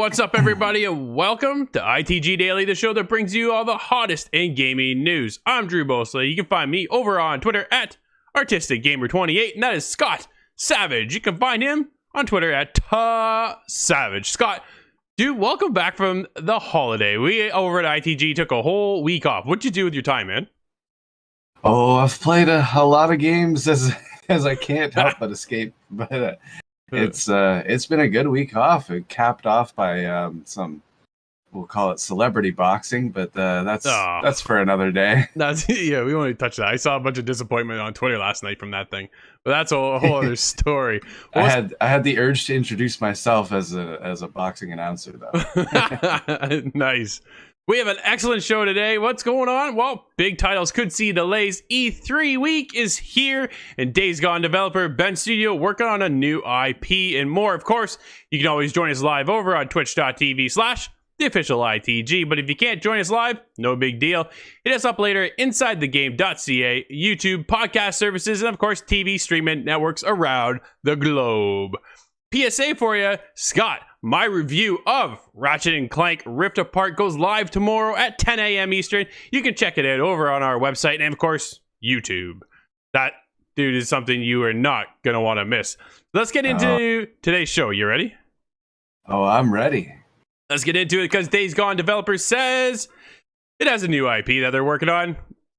What's up, everybody, and welcome to ITG Daily, the show that brings you all the hottest in gaming news. I'm Drew Bosley. You can find me over on Twitter at ArtisticGamer28, and that is Scott Savage. You can find him on Twitter at Savage. Scott, dude, welcome back from the holiday. We over at ITG took a whole week off. What'd you do with your time, man? Oh, I've played a lot of games as I can't help but escape, but it's been a good week off. It capped off by some, we'll call it celebrity boxing, but that's for another day. Yeah, we won't even touch that. I saw a bunch of disappointment on Twitter last night from that thing, but that's a whole other story. I had the urge to introduce myself as a boxing announcer, though. Nice. We have an excellent show today. What's going on? Well, big titles could see delays. E3 week is here, and Days Gone developer Ben Studio working on a new IP and more. Of course, you can always join us live over on twitch.tv/theofficialITG. But if you can't join us live, no big deal. Hit us up later at InsideTheGame.ca, YouTube, podcast services, and of course, TV streaming networks around the globe. PSA for you, Scott. My review of Ratchet & Clank Rift Apart goes live tomorrow at 10 a.m. Eastern. You can check it out over on our website and, of course, YouTube. That, dude, is something you are not going to want to miss. Let's get into today's show. You ready? Oh, I'm ready. Let's get into it because Days Gone developer says it has a new IP that they're working on.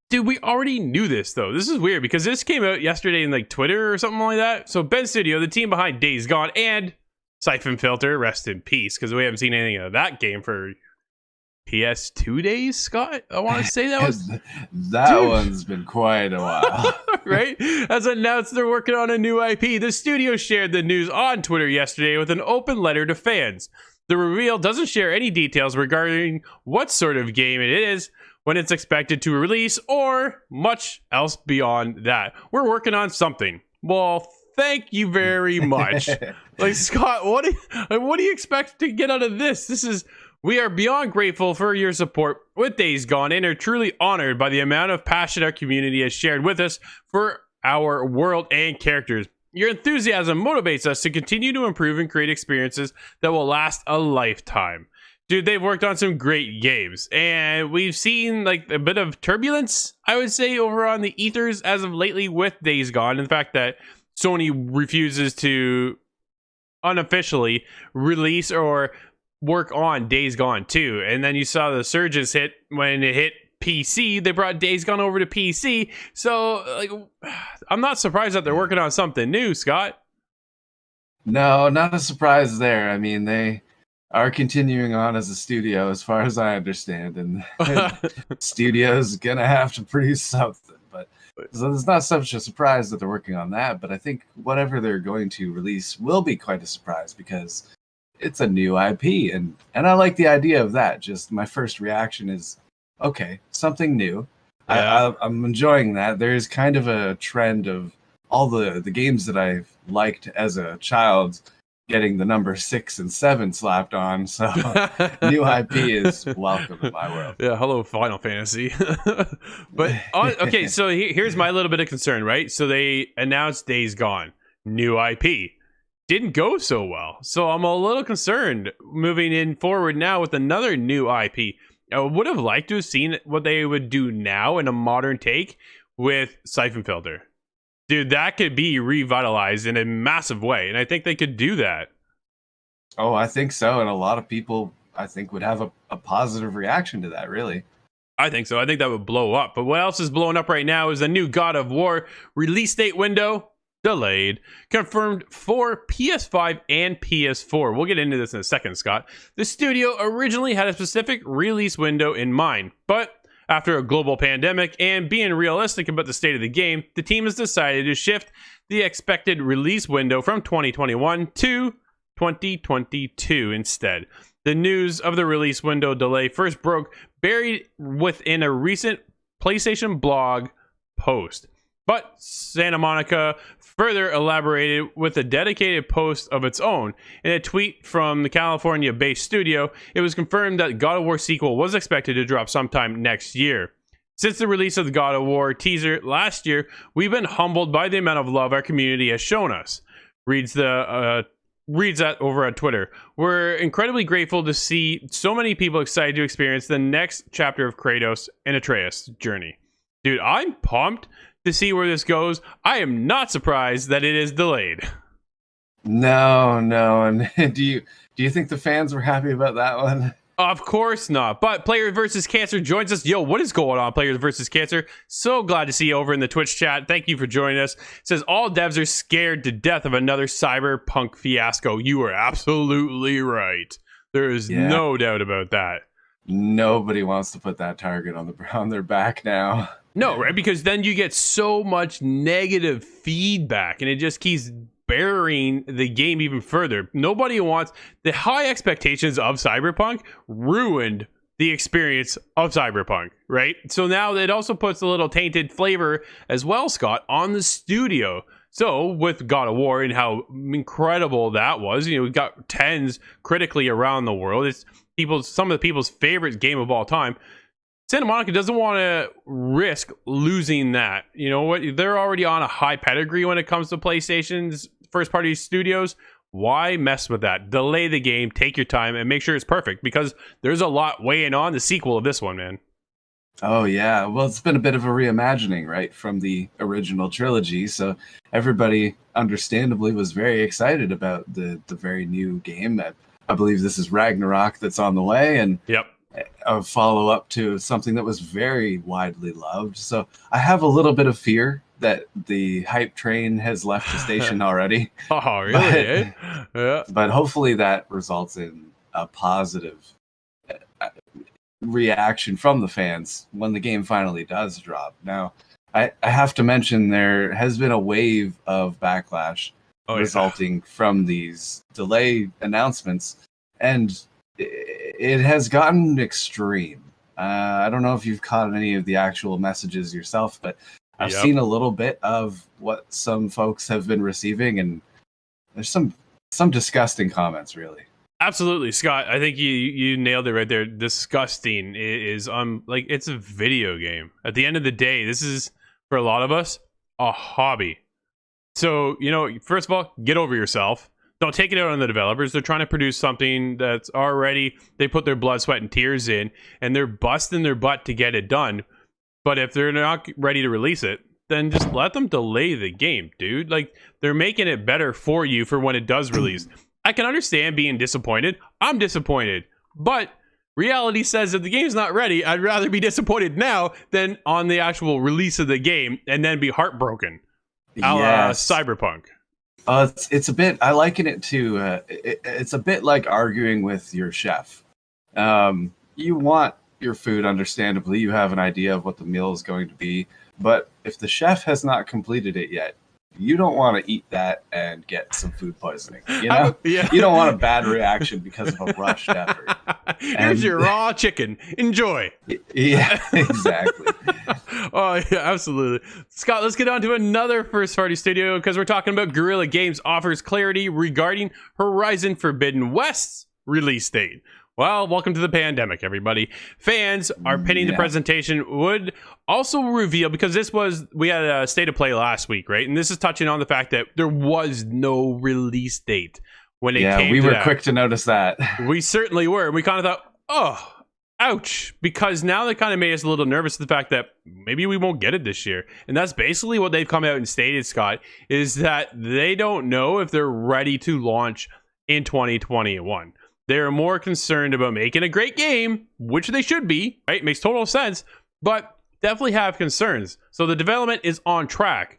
Dude, we already knew this, though. This is weird because this came out yesterday in like Twitter or something like that. So Ben Studio, the team behind Days Gone and Siphon Filter, rest in peace, because we haven't seen anything of that game for PS2 days, Scott. I want to say that was... one's been quite a while. Right? As announced, they're working on a new IP. The studio shared the news on Twitter yesterday with an open letter to fans. The reveal doesn't share any details regarding what sort of game it is, when it's expected to release, or much else beyond that. We're working on something. Well, thank you very much. Like, Scott, what do you expect to get out of this? We are beyond grateful for your support with Days Gone and are truly honored by the amount of passion our community has shared with us for our world and characters. Your enthusiasm motivates us to continue to improve and create experiences that will last a lifetime. Dude, they've worked on some great games, and we've seen like a bit of turbulence, I would say, over on the ethers as of lately with Days Gone. And the fact that Sony refuses to unofficially release or work on Days Gone 2. And then you saw the surges hit when it hit PC. They brought Days Gone over to PC. So, like, I'm not surprised that they're working on something new, Scott. No, not a surprise there. I mean, they are continuing on as a studio, as far as I understand, and studio's gonna have to produce something. But so it's not such a surprise that they're working on that. But I think whatever they're going to release will be quite a surprise because it's a new IP, and I like the idea of that. Just my first reaction is, okay, something new. Yeah. I'm enjoying that. There's kind of a trend of all the games that I've liked as a child getting the number 6 and 7 slapped on, so new IP is welcome in my world. Yeah, hello Final Fantasy. But okay, so here's my little bit of concern, right? So they announced Days Gone, new IP. Didn't go so well. So I'm a little concerned moving in forward now with another new IP. I would have liked to have seen what they would do now in a modern take with Siphon Filter. Dude, that could be revitalized in a massive way, and I think they could do that. Oh, I think so, and a lot of people, I think, would have a positive reaction to that, really. I think so. I think that would blow up. But what else is blowing up right now is the new God of War release date window delayed, confirmed for PS5 and PS4. We'll get into this in a second, Scott. The studio originally had a specific release window in mind, but after a global pandemic and being realistic about the state of the game, the team has decided to shift the expected release window from 2021 to 2022 instead. The news of the release window delay first broke buried within a recent PlayStation blog post. But Santa Monica further elaborated with a dedicated post of its own. In a tweet from the California-based studio, it was confirmed that God of War sequel was expected to drop sometime next year. Since the release of the God of War teaser last year, we've been humbled by the amount of love our community has shown us. Reads that over on Twitter. We're incredibly grateful to see so many people excited to experience the next chapter of Kratos and Atreus' journey. Dude, I'm pumped to see where this goes. I am not surprised that it is delayed. No, and do you think the fans were happy about that one? Of course not. But Players vs. Cancer joins us. Yo, what is going on, Players vs. Cancer? So glad to see you over in the Twitch chat. Thank you for joining us. It says all devs are scared to death of another cyberpunk fiasco. You are absolutely right. There is no doubt about that. Nobody wants to put that target on their back now. No, right? Because then you get so much negative feedback and it just keeps burying the game even further. Nobody wants the high expectations of Cyberpunk ruined the experience of Cyberpunk, right? So now it also puts a little tainted flavor as well, Scott, on the studio. So with God of War and how incredible that was, you know, we got tens critically around the world. It's some of the people's favorite game of all time. Santa Monica doesn't want to risk losing that. You know what? They're already on a high pedigree when it comes to PlayStation's first-party studios. Why mess with that? Delay the game, take your time, and make sure it's perfect because there's a lot weighing on the sequel of this one, man. Oh, yeah. Well, it's been a bit of a reimagining, right, from the original trilogy. So everybody, understandably, was very excited about the very new game. I believe this is Ragnarok that's on the way, and yep. A follow-up to something that was very widely loved. So I have a little bit of fear that the hype train has left the station already. Oh, really? Yeah. But hopefully that results in a positive reaction from the fans when the game finally does drop. Now, I have to mention there has been a wave of backlash resulting from these delay announcements, and it has gotten extreme. I don't know if you've caught any of the actual messages yourself, but I've seen a little bit of what some folks have been receiving, and there's some disgusting comments, really. Absolutely, Scott. I think you nailed it right there. Disgusting is like it's a video game. At the end of the day, this is for a lot of us a hobby. So, first of all, get over yourself. Don't take it out on the developers. They're trying to produce something that's already, they put their blood, sweat, and tears in, and they're busting their butt to get it done. But if they're not ready to release it, then just let them delay the game, dude. Like, they're making it better for you for when it does release. I can understand being disappointed. I'm disappointed. But reality says if the game's not ready, I'd rather be disappointed now than on the actual release of the game and then be heartbroken. Yes. Cyberpunk. It's a bit, I liken it to, it's a bit like arguing with your chef. You want your food, understandably. You have an idea of what the meal is going to be. But if the chef has not completed it yet, you don't want to eat that and get some food poisoning. Yeah. You don't want a bad reaction because of a rushed effort. Here's your raw chicken. Enjoy. Yeah, exactly. Oh, yeah, absolutely. Scott, let's get on to another first-party studio because we're talking about Guerrilla Games offers clarity regarding Horizon Forbidden West's release date. Well, welcome to the pandemic, everybody. Fans are pinning the presentation would also reveal, because we had a state of play last week, right? And this is touching on the fact that there was no release date when it came to that. Yeah, we were quick to notice that. We certainly were. We kind of thought, oh, ouch, because now they kind of made us a little nervous to the fact that maybe we won't get it this year. And that's basically what they've come out and stated, Scott, is that they don't know if they're ready to launch in 2021. They're more concerned about making a great game, which they should be, right? Makes total sense, but definitely have concerns. So the development is on track.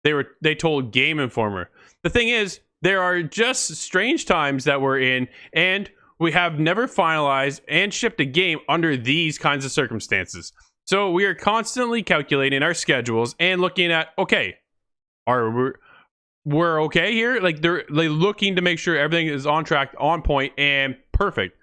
They told Game Informer. The thing is, there are just strange times that we're in, and we have never finalized and shipped a game under these kinds of circumstances. So we are constantly calculating our schedules and looking at, okay, we're okay here. Like they're looking to make sure everything is on track, on point, and perfect,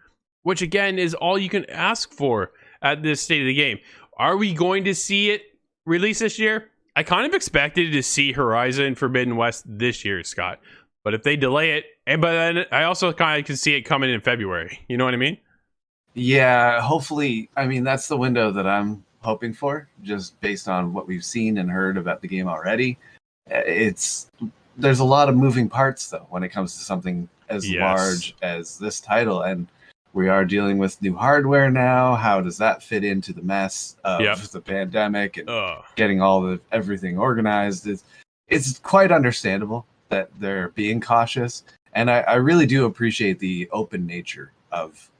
which again is all you can ask for at this state of the game. Are we going to see it release this year? I kind of expected to see Horizon Forbidden West this year, Scott. But if they delay it, but then I also kind of can see it coming in February. You know what I mean? Yeah, hopefully. I mean, that's the window that I'm hoping for, just based on what we've seen and heard about the game already. There's a lot of moving parts, though, when it comes to something as large as this title. And we are dealing with new hardware now. How does that fit into the mess of the pandemic and getting everything organized? It's quite understandable that they're being cautious. And I really do appreciate the open nature of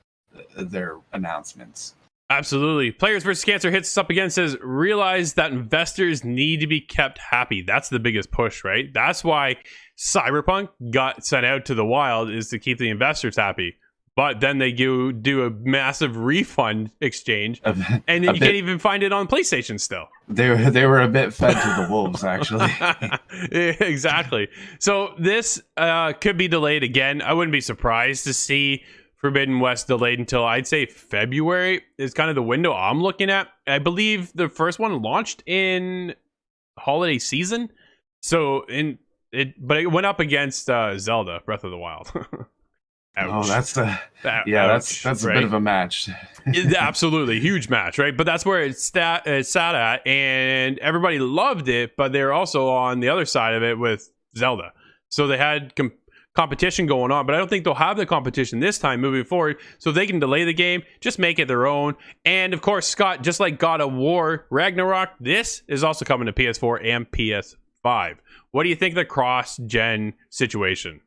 their announcements. Absolutely. Players vs. Cancer hits us up again, says, realize that investors need to be kept happy. That's the biggest push, right? That's why Cyberpunk got sent out to the wild, is to keep the investors happy. But then they do a massive refund exchange, and then you can't even find it on PlayStation still. They were a bit fed to the wolves, actually. Exactly. So this could be delayed again. I wouldn't be surprised to see Forbidden West delayed until I'd say February is kind of the window I'm looking at. I believe the first one launched in holiday season, but it went up against Zelda Breath of the Wild. Oh, that's a bit of a match. Absolutely huge match, right? But that's where it's sat at, and everybody loved it, but they're also on the other side of it with Zelda, so they had competition going on, but I don't think they'll have the competition this time moving forward, so they can delay the game, just make it their own. And of course, Scott, just like God of War Ragnarok, this is also coming to PS4 and PS5. What do you think of the cross-gen situation?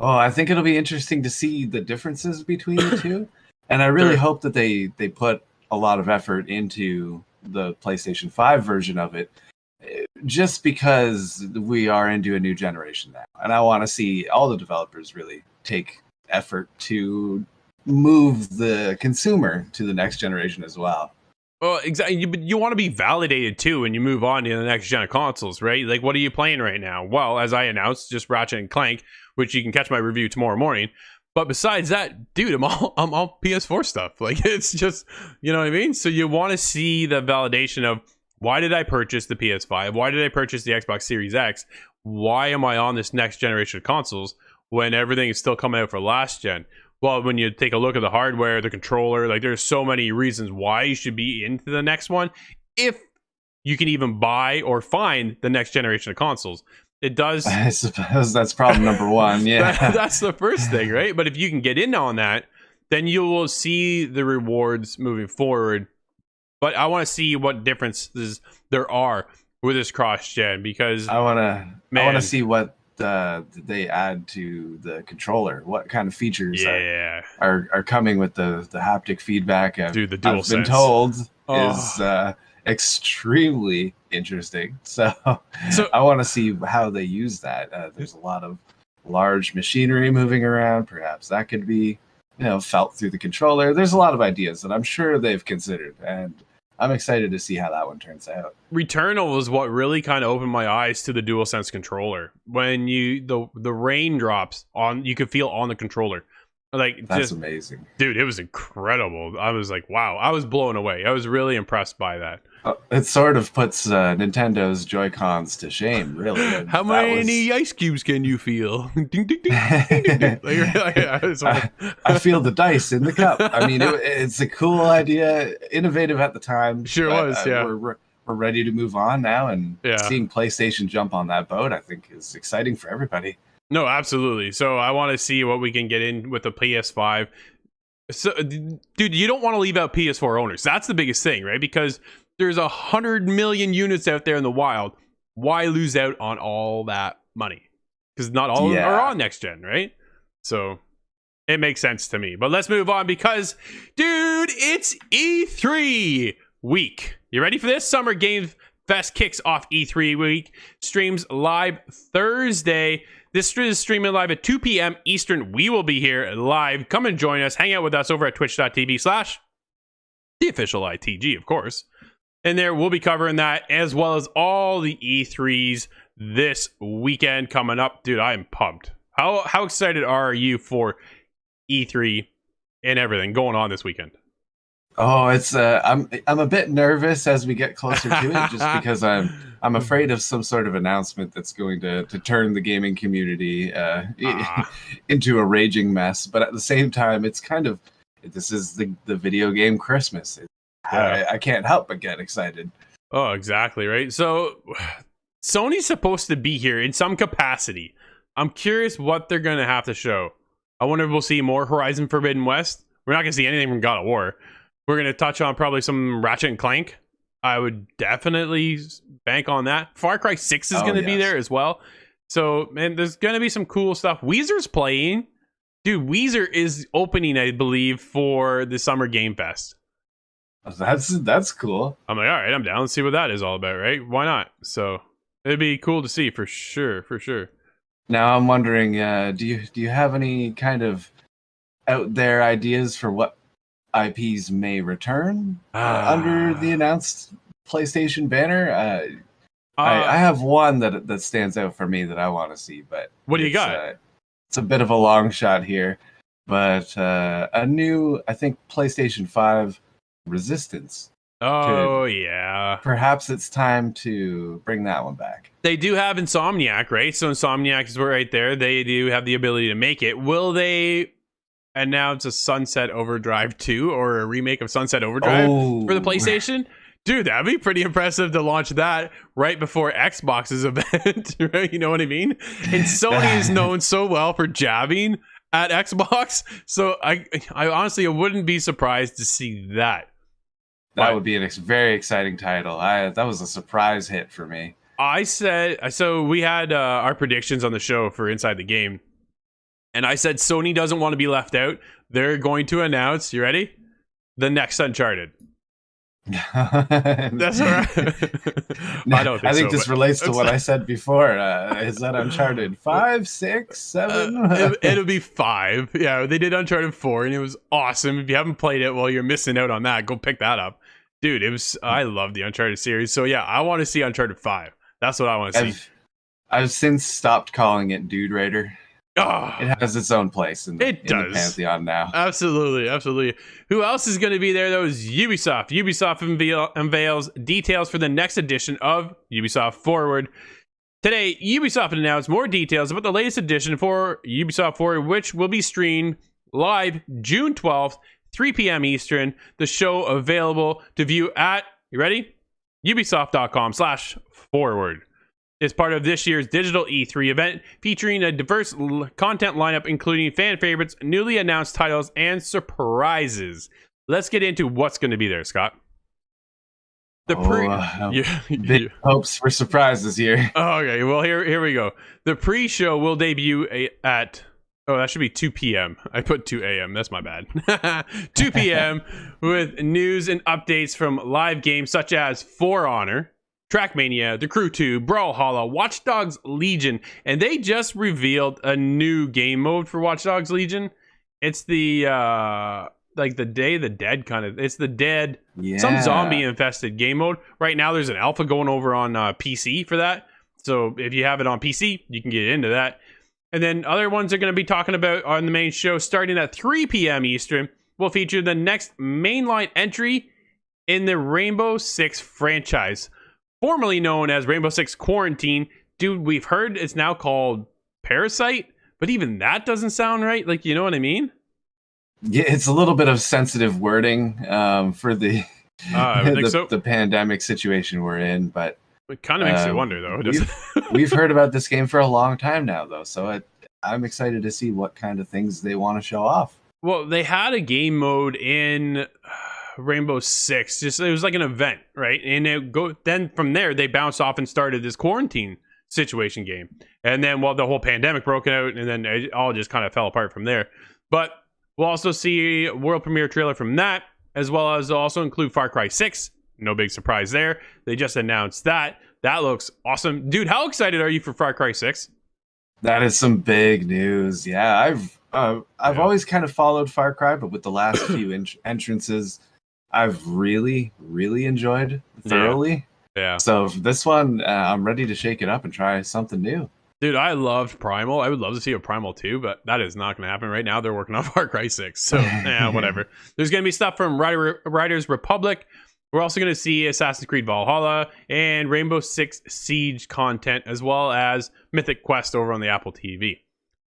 Oh, I think it'll be interesting to see the differences between the two, and I really hope that they put a lot of effort into the PlayStation 5 version of it, just because we are into a new generation now. And I want to see all the developers really take effort to move the consumer to the next generation as well. Well, exactly. But you want to be validated too when you move on to the next gen of consoles, right? Like, what are you playing right now? Well, as I announced, just Ratchet and Clank, which you can catch my review tomorrow morning. But besides that, dude, I'm all PS4 stuff. Like, it's just, you know what I mean? So you want to see the validation of, why did I purchase the PS5? Why did I purchase the Xbox Series X? Why am I on this next generation of consoles when everything is still coming out for last gen? Well, when you take a look at the hardware, the controller, like there's so many reasons why you should be into the next one if you can even buy or find the next generation of consoles. It does. I suppose that's problem number one. Yeah, That's the first thing, right? But if you can get in on that, then you will see the rewards moving forward. But I want to see what differences there are with this cross-gen, because I want to see what they add to the controller. What kind of features are coming with the haptic feedback? Dude, the DualSense. I've been told is extremely interesting. So I want to see how they use that. There's a lot of large machinery moving around. Perhaps that could be, felt through the controller. There's a lot of ideas that I'm sure they've considered, and I'm excited to see how that one turns out. Returnal was what really kind of opened my eyes to the DualSense controller. When the raindrops you could feel on the controller. Like, that's amazing, dude. It was incredible. I was like, wow. I was blown away. I was really impressed by that. It sort of puts Nintendo's Joy-Cons to shame, really. How many ice cubes can you feel? Ding, ding, ding, ding, ding, ding. I feel the dice in the cup. I mean, it's a cool idea, innovative at the time. Sure was, yeah. We're ready to move on now, and seeing PlayStation jump on that boat, I think, is exciting for everybody. No, absolutely. So I want to see what we can get in with the PS5. So, dude, you don't want to leave out PS4 owners. That's the biggest thing, right? Because there's 100 million units out there in the wild. Why lose out on all that money? Because not all of them are on next gen, right? So it makes sense to me. But let's move on, because, dude, it's E3 week. You ready for this? Summer Game Fest kicks off E3 week. Streams live Thursday. This is streaming live at 2 p.m. Eastern. We will be here live. Come and join us. Hang out with us over at twitch.tv/the official ITG, of course. And there we'll be covering that, as well as all the E3s this weekend coming up. Dude, I am pumped. How excited are you for E3 and everything going on this weekend? Oh, it's I'm a bit nervous as we get closer to it, just because I'm afraid of some sort of announcement that's going to turn the gaming community into a raging mess. But at the same time, it's kind of, this is the video game Christmas. I can't help but get excited. Oh, exactly, right? So Sony's supposed to be here in some capacity. I'm curious what they're going to have to show. I wonder if we'll see more Horizon Forbidden West. We're not going to see anything from God of War. We're going to touch on probably some Ratchet and Clank. I would definitely bank on that. Far Cry 6 is going to be there as well. So, man, there's going to be some cool stuff. Weezer's playing. Dude, Weezer is opening, I believe, for the Summer Game Fest. That's cool. I'm like, all right, I'm down. Let's see what that is all about, right? Why not? So it'd be cool to see for sure. Now I'm wondering, do you have any kind of out there ideas for what IPs may return under the announced PlayStation banner? I have one that stands out for me that I want to see, but what do you got? It's a bit of a long shot here, but a new, I think, PlayStation 5 Resistance. Oh, yeah. Perhaps it's time to bring that one back. They do have Insomniac, right? So Insomniac is right there. They do have the ability to make it. Will they announce a Sunset Overdrive 2 or a remake of Sunset Overdrive for the PlayStation? Dude, that'd be pretty impressive to launch that right before Xbox's event, right? You know what I mean? And Sony is known so well for jabbing at Xbox, so I honestly, I wouldn't be surprised to see that. That would be a very exciting title. That was a surprise hit for me. So we had our predictions on the show for Inside the Game, and I said Sony doesn't want to be left out. They're going to announce, you ready? The next Uncharted. That's all right. I think this relates to what I said before. Is that Uncharted 5, 6, 7? It'll be 5. Yeah, they did Uncharted 4, and it was awesome. If you haven't played it, well, you're missing out on that. Go pick that up, dude. I love the Uncharted series. So yeah, I want to see Uncharted 5. That's what I want to see. I've since stopped calling it Dude Raider. Oh, it has its own place in the pantheon now. Absolutely. Who else is going to be there, though, is Ubisoft. Ubisoft unveils details for the next edition of Ubisoft Forward. Today, Ubisoft announced more details about the latest edition for Ubisoft Forward, which will be streamed live June 12th, 3 p.m. Eastern. The show available to view at, you ready? Ubisoft.com/forward is part of this year's digital E3 event, featuring a diverse content lineup including fan favorites, newly announced titles, and surprises. Let's get into what's going to be there, Scott. Big hopes for surprises here. Okay, well here we go. The pre-show will debut at that should be 2 p.m. I put 2 a.m. That's my bad. 2 p.m. with news and updates from live games such as For Honor, Trackmania, The Crew 2, Brawlhalla, Watch Dogs Legion, and they just revealed a new game mode for Watch Dogs Legion. It's the like the Day of the Dead kind of. It's the dead, some zombie infested game mode. Right now, there's an alpha going over on PC for that. So if you have it on PC, you can get into that. And then other ones they're going to be talking about on the main show, starting at 3 p.m. Eastern, will feature the next mainline entry in the Rainbow Six franchise, formerly known as Rainbow Six Quarantine. Dude, we've heard it's now called Parasite, but even that doesn't sound right. Like, you know what I mean? Yeah, it's a little bit of sensitive wording for the the pandemic situation we're in, but it kind of makes you wonder, though. We've heard about this game for a long time now, though, so I'm excited to see what kind of things they want to show off. Well, they had a game mode in Rainbow Six. It was like an event, right? And then from there, they bounced off and started this quarantine situation game. And then, the whole pandemic broke out, and then it all just kind of fell apart from there. But we'll also see a world premiere trailer from that, as well as also include Far Cry 6. No big surprise there. They just announced that. That looks awesome. Dude, how excited are you for Far Cry 6? That is some big news. Yeah, I've always kind of followed Far Cry, but with the last few entrances, I've really, really enjoyed thoroughly. Yeah. So this one, I'm ready to shake it up and try something new. Dude, I loved Primal. I would love to see a Primal 2, but that is not going to happen right now. They're working on Far Cry 6, so whatever. There's going to be stuff from Riders Republic. We're also going to see Assassin's Creed Valhalla and Rainbow Six Siege content, as well as Mythic Quest over on the Apple TV.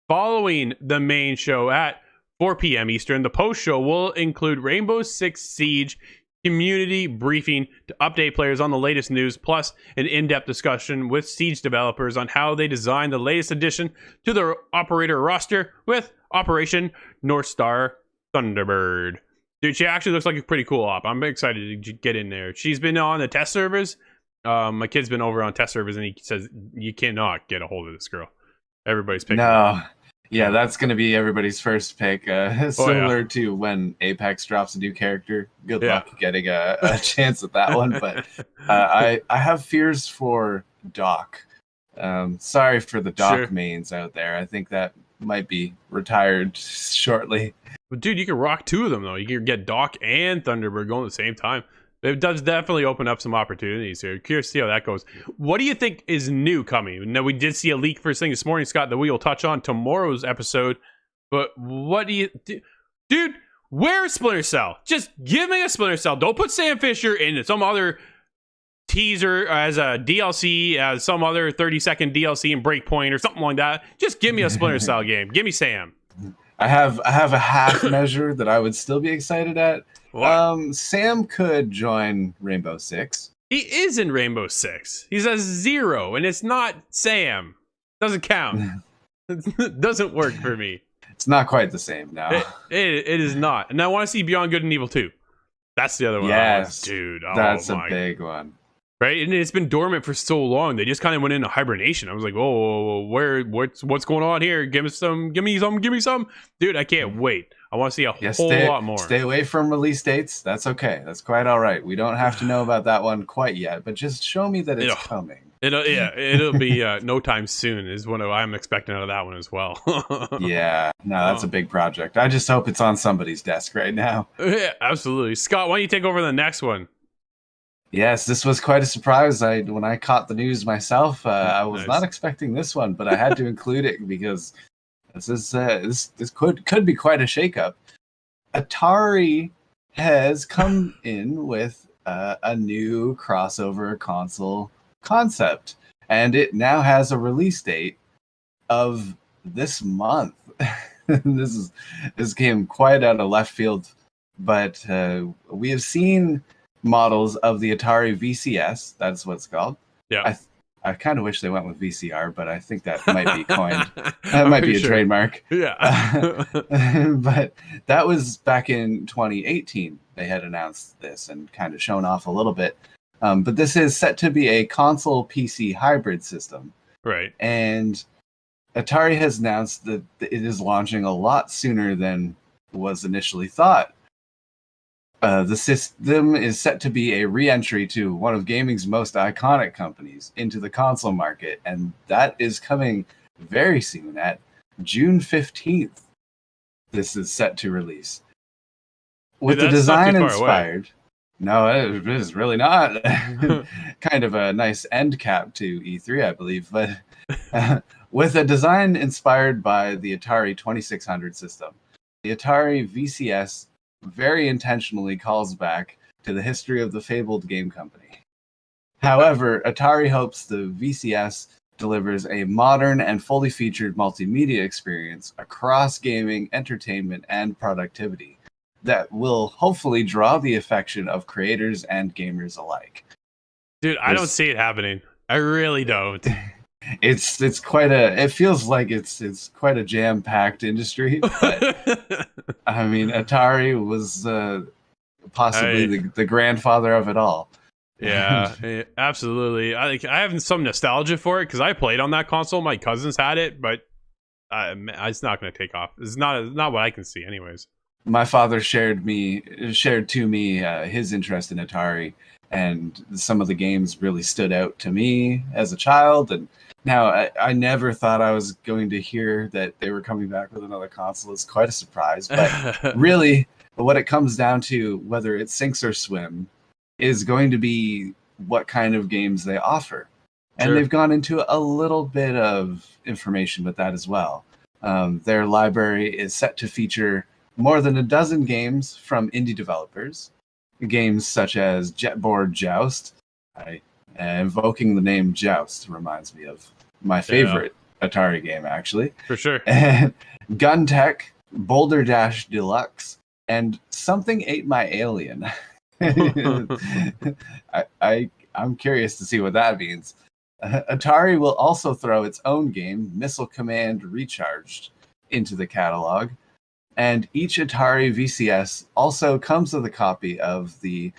Following the main show at 4 p.m. Eastern, the post-show will include Rainbow Six Siege community briefing to update players on the latest news, plus an in-depth discussion with Siege developers on how they designed the latest addition to their operator roster with Operation North Star Thunderbird. Dude, she actually looks like a pretty cool op. I'm excited to get in there. She's been on the test servers. My kid's been over on test servers, and he says you cannot get a hold of this girl. Everybody's picking her. Yeah, that's going to be everybody's first pick. Similar to when Apex drops a new character. Good luck getting a chance at that one. But I have fears for Doc. Sorry for the Doc mains out there. I think that might be retired shortly. But dude, you can rock two of them, though. You can get Doc and Thunderbird going at the same time. It does definitely open up some opportunities here. Curious to see how that goes. What do you think is new coming? Now, we did see a leak first thing this morning, Scott, that we will touch on tomorrow's episode. But what do you... Dude, where's Splinter Cell? Just give me a Splinter Cell. Don't put Sam Fisher in some other teaser as a DLC, as some other 30-second DLC in Breakpoint or something like that. Just give me a Splinter Cell game. Give me Sam. I have a half measure that I would still be excited at. Sam could join Rainbow Six. He is in Rainbow Six. He's a 0, and it's not Sam. Doesn't count. It doesn't work for me. It's not quite the same now. It is not. And I want to see Beyond Good and Evil 2. That's the other one. Yes, dude. That's a big one. Right, and it's been dormant for so long. They just kind of went into hibernation. I was like, "Oh, what's going on here? Give me some, dude." I can't wait. I want to see a whole lot more. Stay away from release dates. That's okay. That's quite all right. We don't have to know about that one quite yet, but just show me that it's coming. It'll be no time soon is what I'm expecting out of that one as well. Yeah, no, that's a big project. I just hope it's on somebody's desk right now. Yeah, absolutely. Scott, why don't you take over the next one? Yes, this was quite a surprise. When I caught the news myself, I was not expecting this one, but I had to include it because this could be quite a shakeup. Atari has come in with a new crossover console concept, and it now has a release date of this month. This came quite out of left field, but we have seen models of the Atari VCS. That's what it's called. Yeah. I kind of wish they went with VCR, but I think that might be coined. That I'm might pretty be a sure. trademark. Yeah. But that was back in 2018. They had announced this and kind of shown off a little bit. But this is set to be a console PC hybrid system. Right. And Atari has announced that it is launching a lot sooner than was initially thought. The system is set to be a re-entry to one of gaming's most iconic companies into the console market, and that is coming very soon at June 15th. This is set to release. With the design inspired... No, it is really not. Kind of a nice end cap to E3, I believe, but with a design inspired by the Atari 2600 system. The Atari VCS very intentionally calls back to the history of the fabled game company. However, Atari hopes the VCS delivers a modern and fully featured multimedia experience across gaming, entertainment, and productivity that will hopefully draw the affection of creators and gamers alike. Dude, I don't see it happening. I really don't. It's quite a... It feels like it's quite a jam-packed industry, but I mean, Atari was possibly the grandfather of it all. Yeah, absolutely. I have some nostalgia for it because I played on that console. My cousins had it, but it's not going to take off. It's not what I can see, anyways. My father shared to me his interest in Atari, and some of the games really stood out to me as a child. And now I never thought I was going to hear that they were coming back with another console. It's quite a surprise, but really, what it comes down to, whether it sinks or swim, is going to be what kind of games they offer. And they've gone into a little bit of information with that as well. Their library is set to feature more than a dozen games from indie developers. Games such as Jetboard Joust. Invoking the name Joust reminds me of my favorite Atari game, actually. For sure. And Gun Tech, Boulder Dash Deluxe, and Something Ate My Alien. I'm curious to see what that means. Atari will also throw its own game, Missile Command Recharged, into the catalog. And each Atari VCS also comes with a copy of the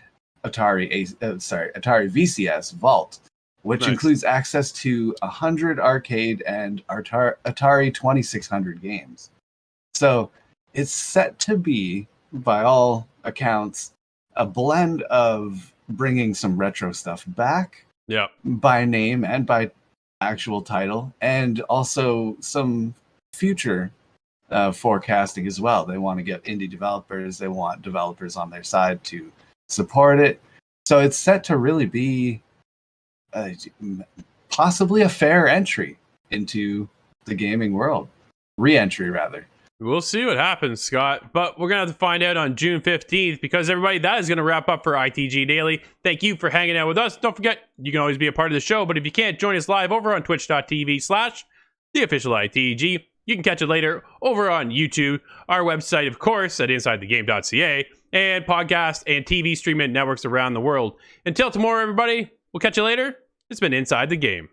Atari VCS Vault, which includes access to 100 arcade and Atari 2600 games. So it's set to be, by all accounts, a blend of bringing some retro stuff back, by name and by actual title, and also some future forecasting as well. They want to get indie developers. They want developers on their side to support it. So it's set to really be possibly a fair entry into the gaming world. Re-entry, rather. We'll see what happens, Scott. But we're going to have to find out on June 15th because, everybody, that is going to wrap up for ITG Daily. Thank you for hanging out with us. Don't forget, you can always be a part of the show, but if you can't, join us live over on twitch.tv/theofficialitg. You can catch it later over on YouTube, our website, of course, at insidethegame.ca, and podcast and TV streaming networks around the world. Until tomorrow, everybody, we'll catch you later. It's been Inside the Game.